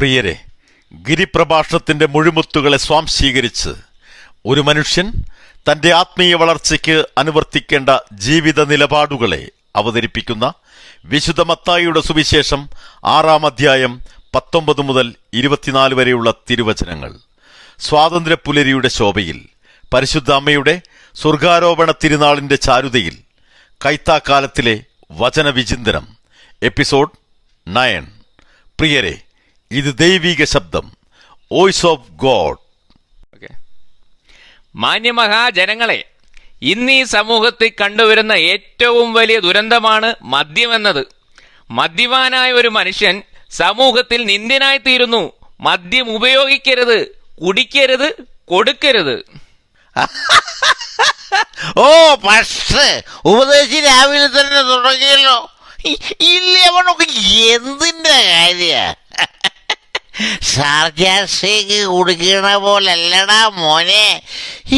പ്രിയരെ, ഗിരിപ്രഭാഷണത്തിന്റെ മുഴുമുത്തുകളെ സ്വാംശീകരിച്ച് ഒരു മനുഷ്യൻ തന്റെ ആത്മീയ വളർച്ചയ്ക്ക് അനുവർത്തിക്കേണ്ട ജീവിത നിലപാടുകളെ അവതരിപ്പിക്കുന്ന വിശുദ്ധ മത്തായിയുടെ സുവിശേഷം 6-ാം അധ്യായം 19 മുതൽ 24 വരെയുള്ള തിരുവചനങ്ങൾ. സ്വാതന്ത്ര്യപ്പുലരിയുടെ ശോഭയിൽ, പരിശുദ്ധ അമ്മയുടെ സ്വർഗാരോപണ തിരുനാളിന്റെ ചാരുതയിൽ, കൈത്താക്കാലത്തിലെ വചനവിചിന്തനം, എപ്പിസോഡ് 9. പ്രിയരെ, ഇത് ദൈവിക ശബ്ദം, വോയിസ് ഓഫ് ഗോഡ്. മാന്യമഹാജനങ്ങളെ, ഇന്ന് ഈ സമൂഹത്തിൽ കണ്ടുവരുന്ന ഏറ്റവും വലിയ ദുരന്തമാണ് മദ്യമെന്നത്. മദ്യപാനായ ഒരു മനുഷ്യൻ സമൂഹത്തിൽ നിന്ദ്യനായിത്തീരുന്നു. മദ്യം ഉപയോഗിക്കരുത്, കുടിക്കരുത്, കൊടുക്കരുത്. ഓ പക്ഷേ ഉപദേശി രാവിലെ തന്നെ തുടങ്ങിയല്ലോ. ഇല്ലവണൊക്കെ എന്തിന്റെ കാര്യ? ഷാർജാഷേക്ക് കുടിക്കണ പോലല്ലടാ മോനെ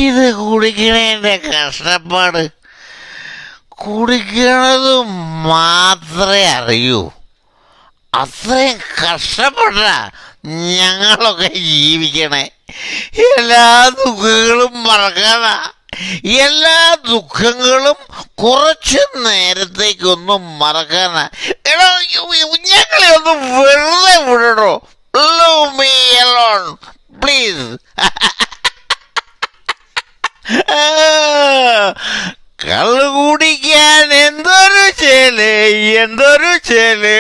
ഇത് കുടിക്കണേന്റെ കഷ്ടപ്പാട്. കുടിക്കണത് മാത്രമേ അറിയൂ. അത്രയും കഷ്ടപ്പെട്ട ഞങ്ങളൊക്കെ ജീവിക്കണേ. എല്ലാ ദുഃഖങ്ങളും മറക്കാനാ. എല്ലാ ദുഃഖങ്ങളും കുറച്ചു നേരത്തേക്കൊന്നും മറക്കാനാ. എടോ, ഞങ്ങളെ ഒന്ന് വെറുതെ വിടണോ? Leave me alone, please. കള്ളു കുടിക്കാൻ എന്തൊരു ചേല്.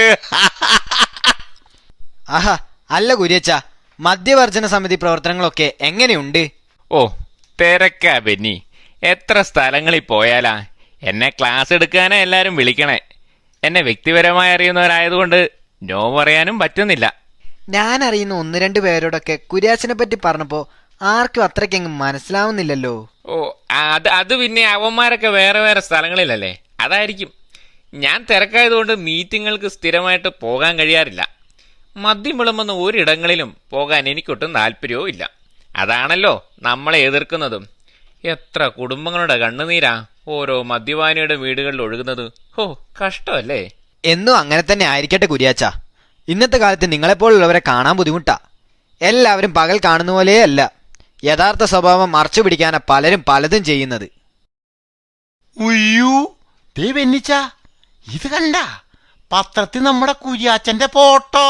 ആഹാ, അല്ല കുര്യച്ച, മദ്യവർജന സമിതി പ്രവർത്തനങ്ങളൊക്കെ എങ്ങനെയുണ്ട്? ഓ, തിരക്കാ ബെന്നി. എത്ര സ്ഥലങ്ങളിൽ പോയാലാ. എന്നെ ക്ലാസ് എടുക്കാനാ എല്ലാരും വിളിക്കണേ. എന്നെ വ്യക്തിപരമായി അറിയുന്നവരായതുകൊണ്ട് നോ പറയാനും പറ്റുന്നില്ല. ഞാൻ അറിയുന്ന 1-2 പേരോടൊക്കെ കുര്യാച്ചനെ പറ്റി പറഞ്ഞപ്പോ ആർക്കും അത്രയ്ക്കെങ്ങും മനസ്സിലാവുന്നില്ലല്ലോ. ഓ, അത് പിന്നെ അവന്മാരൊക്കെ വേറെ വേറെ സ്ഥലങ്ങളിലല്ലേ, അതായിരിക്കും. ഞാൻ തിരക്കായതുകൊണ്ട് മീറ്റിങ്ങുകൾക്ക് സ്ഥിരമായിട്ട് പോകാൻ കഴിയാറില്ല. മദ്യം വിളമ്പുന്ന ഒരിടങ്ങളിലും പോകാൻ എനിക്കൊട്ടും താല്പര്യവും ഇല്ല. അതാണല്ലോ നമ്മളെ എതിർക്കുന്നതും. എത്ര കുടുംബങ്ങളുടെ കണ്ണുനീരാ ഓരോ മദ്യപാനിയുടെ വീടുകളിൽ ഒഴുകുന്നത്. ഓ, കഷ്ടമല്ലേ. എന്നും അങ്ങനെ തന്നെ ആയിരിക്കട്ടെ കുര്യാച്ച. ഇന്നത്തെ കാലത്ത് നിങ്ങളെപ്പോലുള്ളവരെ കാണാൻ ബുദ്ധിമുട്ടാ. എല്ലാവരും പകൽ കാണുന്ന പോലെയല്ല. യഥാർത്ഥ സ്വഭാവം മറച്ചു പിടിക്കാനാ പലരും പലതും ചെയ്യുന്നത്. ഉയ്യൂ, വെന്നിച്ച ഇത് കണ്ട പത്രത്തിൽ നമ്മുടെ കുര്യാച്ചന്റെ ഫോട്ടോ.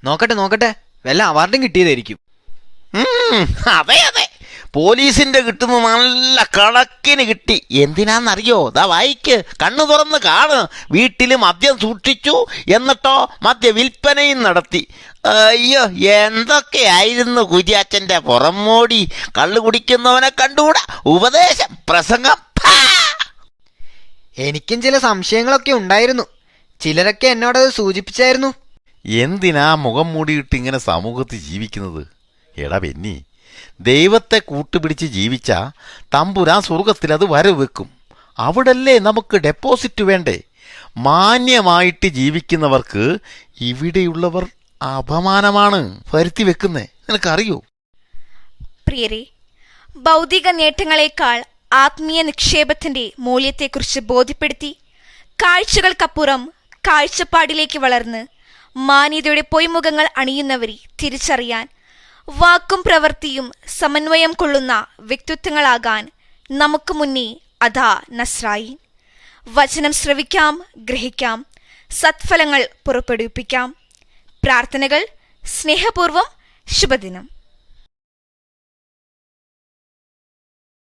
നോക്കട്ടെ, വല്ല അവാർഡും കിട്ടിയതായിരിക്കും. അതെ, പോലീസിന്റെ കിട്ടുന്ന നല്ല കണക്കിന് കിട്ടി. എന്തിനാന്നറിയോ? ദാ വായിക്ക്, കണ്ണു തുറന്ന് കാണ്. വീട്ടില് മദ്യം സൂക്ഷിച്ചു, എന്നിട്ടോ മദ്യ വിൽപ്പനയും നടത്തി. അയ്യോ, എന്തൊക്കെയായിരുന്നു കുര്യാച്ചന്റെ പുറമോടി. കള്ളു കുടിക്കുന്നവനെ കണ്ടുകൂടാ, ഉപദേശം, പ്രസംഗം. എനിക്കും ചില സംശയങ്ങളൊക്കെ ഉണ്ടായിരുന്നു. ചിലരൊക്കെ എന്നോടത് സൂചിപ്പിച്ചായിരുന്നു. എന്തിനാ മുഖം മൂടിയിട്ട് ഇങ്ങനെ സമൂഹത്തിൽ ജീവിക്കുന്നത്? എടാ ബെന്നി, ദൈവത്തെ കൂട്ടുപിടിച്ച് ജീവിച്ച തമ്പുരാൻ സ്വർഗത്തിൽ അത് വരവെക്കും. അവിടല്ലേ നമുക്ക് ഡെപ്പോസിറ്റ് വേണ്ടേ? മാന്യമായിട്ട് ജീവിക്കുന്നവർക്ക് ഇവിടെയുള്ളവർ അപമാനമാണ് വരുത്തി വെക്കുന്നേ. നിനക്കറിയോ? പ്രിയരെ, ഭൗതിക നേട്ടങ്ങളെക്കാൾ ആത്മീയ നിക്ഷേപത്തിന്റെ മൂല്യത്തെക്കുറിച്ച് ബോധ്യപ്പെടുത്തി കാഴ്ചകൾക്കപ്പുറം കാഴ്ചപ്പാടിലേക്ക് വളർന്ന് മാന്യതയുടെ പൊയ്മുഖങ്ങൾ അണിയുന്നവരെ തിരിച്ചറിയാൻ വാക്കും പ്രവൃത്തിയും സമന്വയം കൊള്ളുന്ന വ്യക്തിത്വങ്ങളാകാൻ നമുക്ക് മുന്നേ അതാ നസ്രായീൻ. വചനം ശ്രവിക്കാം, ഗ്രഹിക്കാം, സത്ഫലങ്ങൾ പുറപ്പെടുവിപ്പിക്കാം. പ്രാർത്ഥനകൾ. സ്നേഹപൂർവം. ശുഭദിനം.